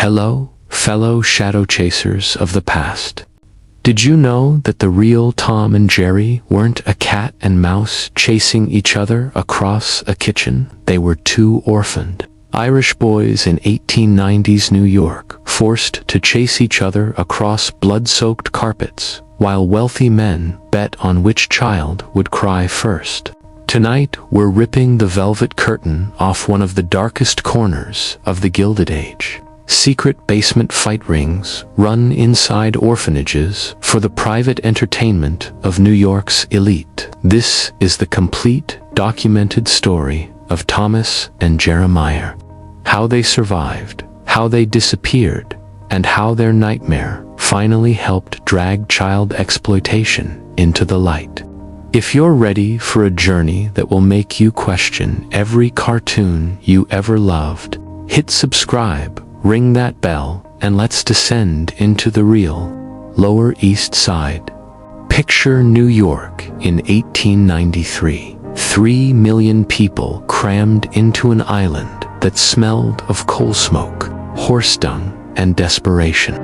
Hello, fellow shadow chasers of the past. Did you know that the real Tom and Jerry weren't a cat and mouse chasing each other across a kitchen? They were two orphaned Irish boys in 1890s New York, forced to chase each other across blood-soaked carpets, while wealthy men bet on which child would cry first. Tonight, we're ripping the velvet curtain off one of the darkest corners of the Gilded Age. Secret basement fight rings run inside orphanages for the private entertainment of New York's elite. This is the complete, documented story of Thomas and Jeremiah. How they survived, how they disappeared, and how their nightmare finally helped drag child exploitation into the light. If you're ready for a journey that will make you question every cartoon you ever loved, hit subscribe, ring that bell, and let's descend into the real Lower East Side. Picture New York in 1893. 3 million people crammed into an island that smelled of coal smoke, horse dung, and desperation.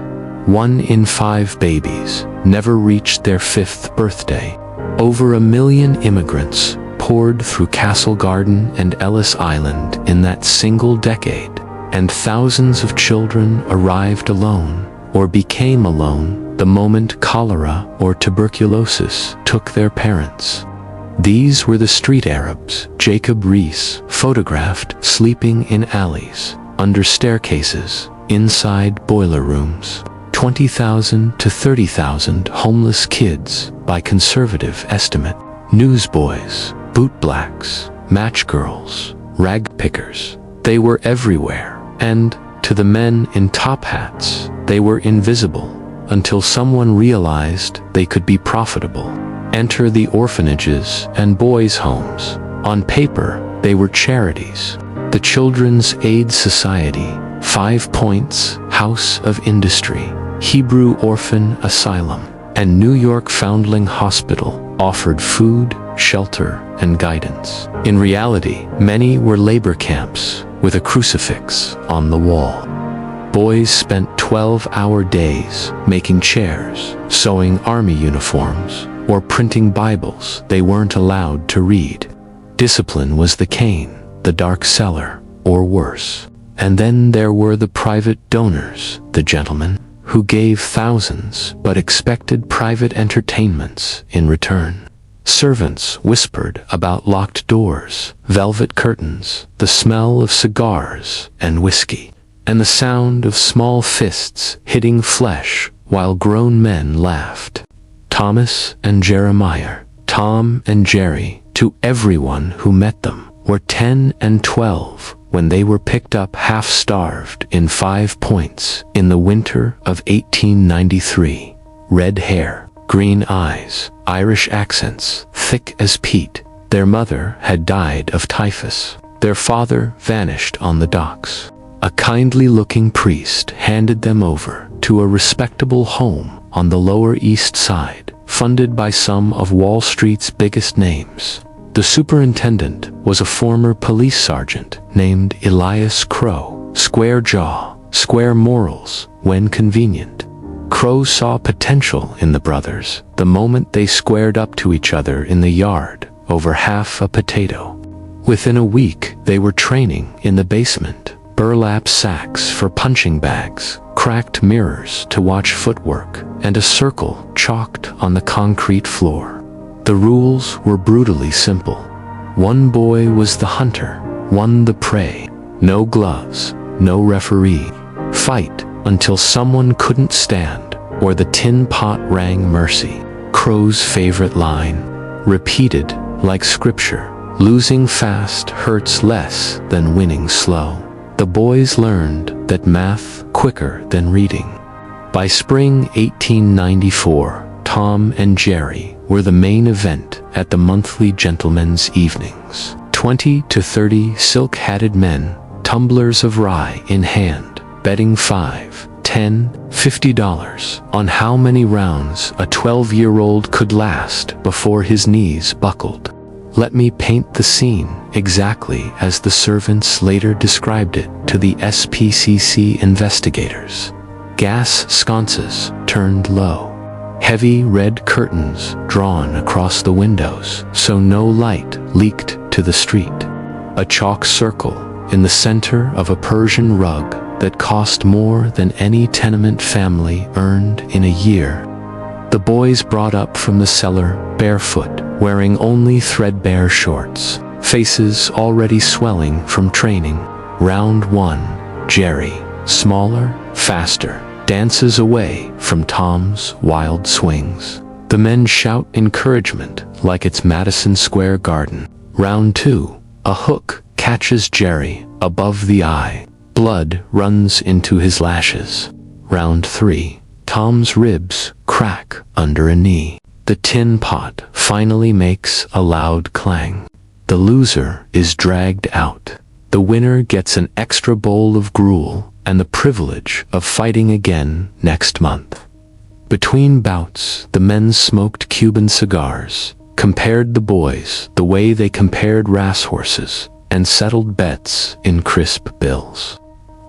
1 in 5 babies never reached their 5th birthday. Over 1 million immigrants poured through Castle Garden and Ellis Island in that single decade, and thousands of children arrived alone or became alone the moment cholera or tuberculosis took their parents. These were the street Arabs Jacob Riis photographed sleeping in alleys, under staircases, inside boiler rooms. 20,000 to 30,000 homeless kids by conservative estimate. Newsboys, bootblacks, match girls, rag pickers. They were everywhere, and, to the men in top hats, they were invisible until someone realized they could be profitable. Enter the orphanages and boys' homes. On paper, they were charities. The Children's Aid Society, 5 Points, House of Industry, Hebrew Orphan Asylum, and New York Foundling Hospital offered food, shelter, and guidance. In reality, many were labor camps with a crucifix on the wall. Boys spent 12-hour days making chairs, sewing army uniforms, or printing Bibles they weren't allowed to read. Discipline was the cane, the dark cellar, or worse. And then there were the private donors, the gentlemen, who gave thousands but expected private entertainments in return. Servants whispered about locked doors, velvet curtains, the smell of cigars and whiskey, and the sound of small fists hitting flesh while grown men laughed. Thomas and Jeremiah, Tom and Jerry, to everyone who met them, were 10 and 12 when they were picked up half-starved in 5 Points in the winter of 1893. Red hair, green eyes, Irish accents, thick as peat. Their mother had died of typhus. Their father vanished on the docks. A kindly-looking priest handed them over to a respectable home on the Lower East Side, funded by some of Wall Street's biggest names. The superintendent was a former police sergeant named Elias Crow. Square jaw, square morals, when convenient. Crow saw potential in the brothers the moment they squared up to each other in the yard over half a potato. Within a week, they were training in the basement. Burlap sacks for punching bags, cracked mirrors to watch footwork, and a circle chalked on the concrete floor. The rules were brutally simple. One boy was the hunter, one the prey. No gloves, no referee. Fight until someone couldn't stand, or the tin pot rang mercy. Crow's favorite line, repeated like scripture, losing fast hurts less than winning slow. The boys learned that math quicker than reading. By spring 1894, Tom and Jerry were the main event at the monthly gentlemen's evenings. 20 to 30 silk-hatted men, tumblers of rye in hand, betting $5, $10, $50 on how many rounds a 12-year-old could last before his knees buckled. Let me paint the scene exactly as the servants later described it to the SPCC investigators. Gas sconces turned low. Heavy red curtains drawn across the windows so no light leaked to the street. A chalk circle in the center of a Persian rug that cost more than any tenement family earned in a year. The boys brought up from the cellar barefoot, wearing only threadbare shorts, faces already swelling from training. Round 1, Jerry, smaller, faster, dances away from Tom's wild swings. The men shout encouragement like it's Madison Square Garden. Round 2, a hook catches Jerry above the eye. Blood runs into his lashes. Round 3, Tom's ribs crack under a knee. The tin pot finally makes a loud clang. The loser is dragged out. The winner gets an extra bowl of gruel and the privilege of fighting again next month. Between bouts, the men smoked Cuban cigars, compared the boys the way they compared racehorses, and settled bets in crisp bills.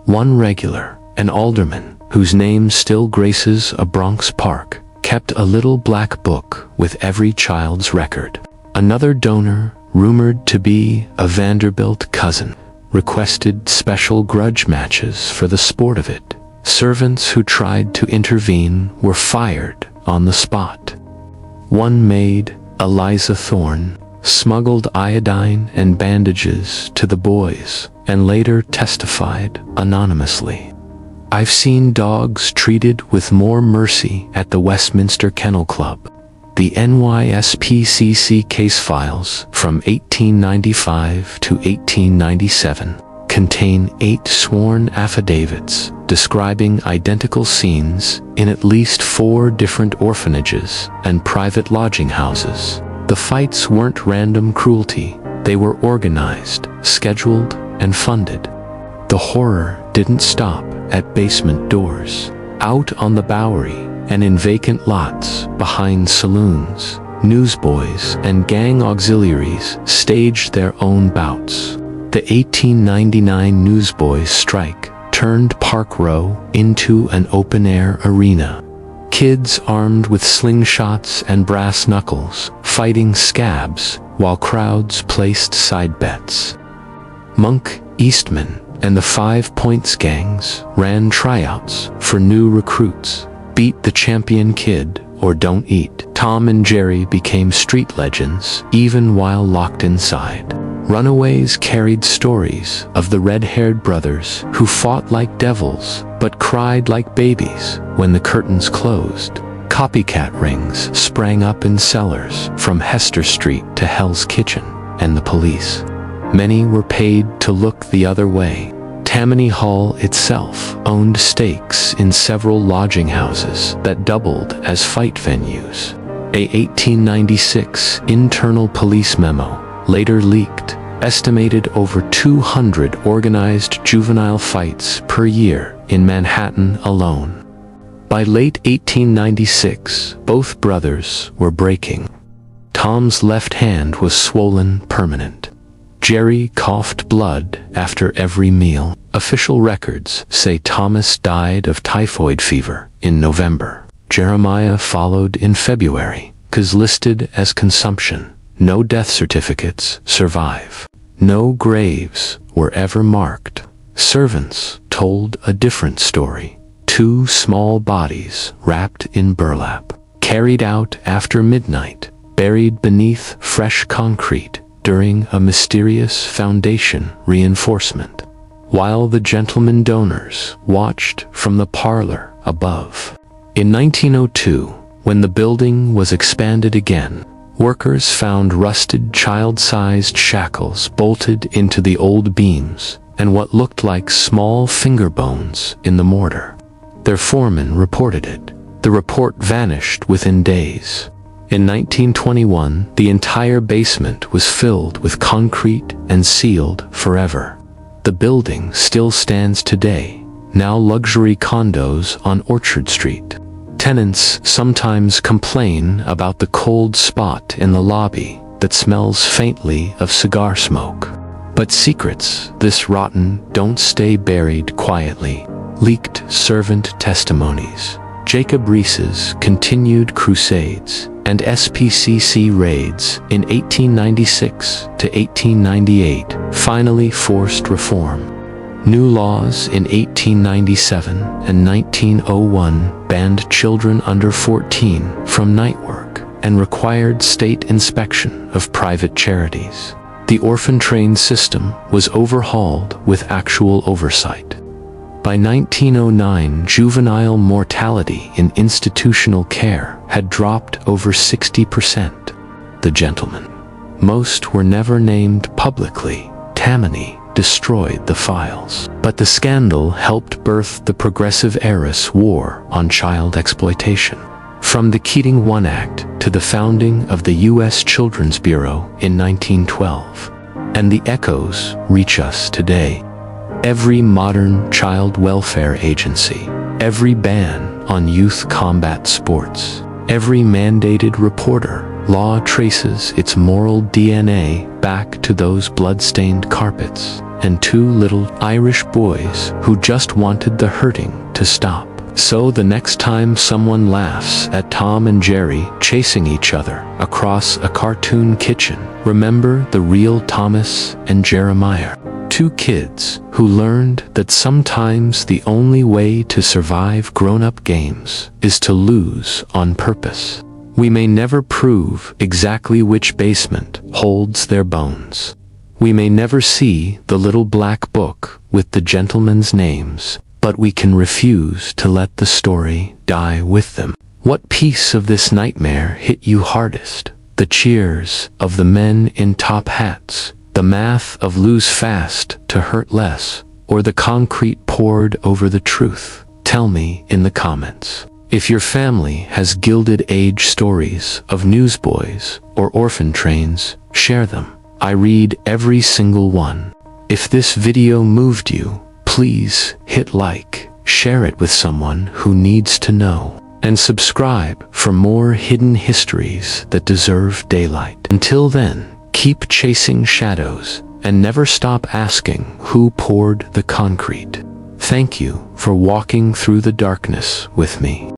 One regular, an alderman, whose name still graces a Bronx park, kept a little black book with every child's record. Another donor, rumored to be a Vanderbilt cousin, requested special grudge matches for the sport of it. Servants who tried to intervene were fired on the spot. One maid, Eliza Thorne, smuggled iodine and bandages to the boys and later testified anonymously. I've seen dogs treated with more mercy at the Westminster Kennel Club. The NYSPCC case files from 1895 to 1897 contain 8 sworn affidavits describing identical scenes in at least 4 different orphanages and private lodging houses. The fights weren't random cruelty, they were organized, scheduled, and funded. The horror didn't stop at basement doors. Out on the Bowery and in vacant lots behind saloons, newsboys and gang auxiliaries staged their own bouts. The 1899 newsboys' strike turned Park Row into an open-air arena. Kids armed with slingshots and brass knuckles fighting scabs while crowds placed side bets. Monk, Eastman, and the 5 Points gangs ran tryouts for new recruits. Beat the champion kid or don't eat. Tom and Jerry became street legends even while locked inside. Runaways carried stories of the red-haired brothers who fought like devils but cried like babies when the curtains closed. Copycat rings sprang up in cellars from Hester Street to Hell's Kitchen and the police. Many were paid to look the other way. Tammany Hall itself owned stakes in several lodging houses that doubled as fight venues. A 1896 internal police memo, later leaked, estimated over 200 organized juvenile fights per year in Manhattan alone. By late 1896, both brothers were breaking. Tom's left hand was swollen permanent. Jerry coughed blood after every meal. Official records say Thomas died of typhoid fever in November. Jeremiah followed in February, 'cause listed as consumption. No death certificates survive. No graves were ever marked. Servants told a different story. 2 small bodies wrapped in burlap, carried out after midnight, buried beneath fresh concrete during a mysterious foundation reinforcement, while the gentlemen donors watched from the parlor above. In 1902, when the building was expanded again, workers found rusted child-sized shackles bolted into the old beams and what looked like small finger bones in the mortar. Their foreman reported it. The report vanished within days. In 1921, the entire basement was filled with concrete and sealed forever. The building still stands today, now luxury condos on Orchard Street. Tenants sometimes complain about the cold spot in the lobby, that smells faintly of cigar smoke. But secrets this rotten don't stay buried quietly. Leaked servant testimonies, Jacob Riis's continued crusades, and SPCC raids in 1896 to 1898 finally forced reform. New laws in 1897 and 1901 banned children under 14 from night work and required state inspection of private charities. The orphan train system was overhauled with actual oversight. By 1909, juvenile mortality in institutional care had dropped over 60%. The gentlemen, most were never named publicly. Tammany destroyed the files. But the scandal helped birth the Progressive Heiress War on child exploitation. From the Keating One Act to the founding of the U.S. Children's Bureau in 1912. And the echoes reach us today. Every modern child welfare agency, every ban on youth combat sports, every mandated reporter, law traces its moral DNA back to those blood-stained carpets and two little Irish boys who just wanted the hurting to stop. So the next time someone laughs at Tom and Jerry chasing each other across a cartoon kitchen, remember the real Thomas and Jeremiah. Two kids who learned that sometimes the only way to survive grown-up games is to lose on purpose. We may never prove exactly which basement holds their bones. We may never see the little black book with the gentlemen's names, but we can refuse to let the story die with them. What piece of this nightmare hit you hardest? The cheers of the men in top hats, the math of lose fast to hurt less, or the concrete poured over the truth? Tell me in the comments. If your family has Gilded Age stories of newsboys or orphan trains, share them. I read every single one. If this video moved you, please hit like, share it with someone who needs to know, and subscribe for more hidden histories that deserve daylight. Until then, keep chasing shadows and never stop asking who poured the concrete. Thank you for walking through the darkness with me.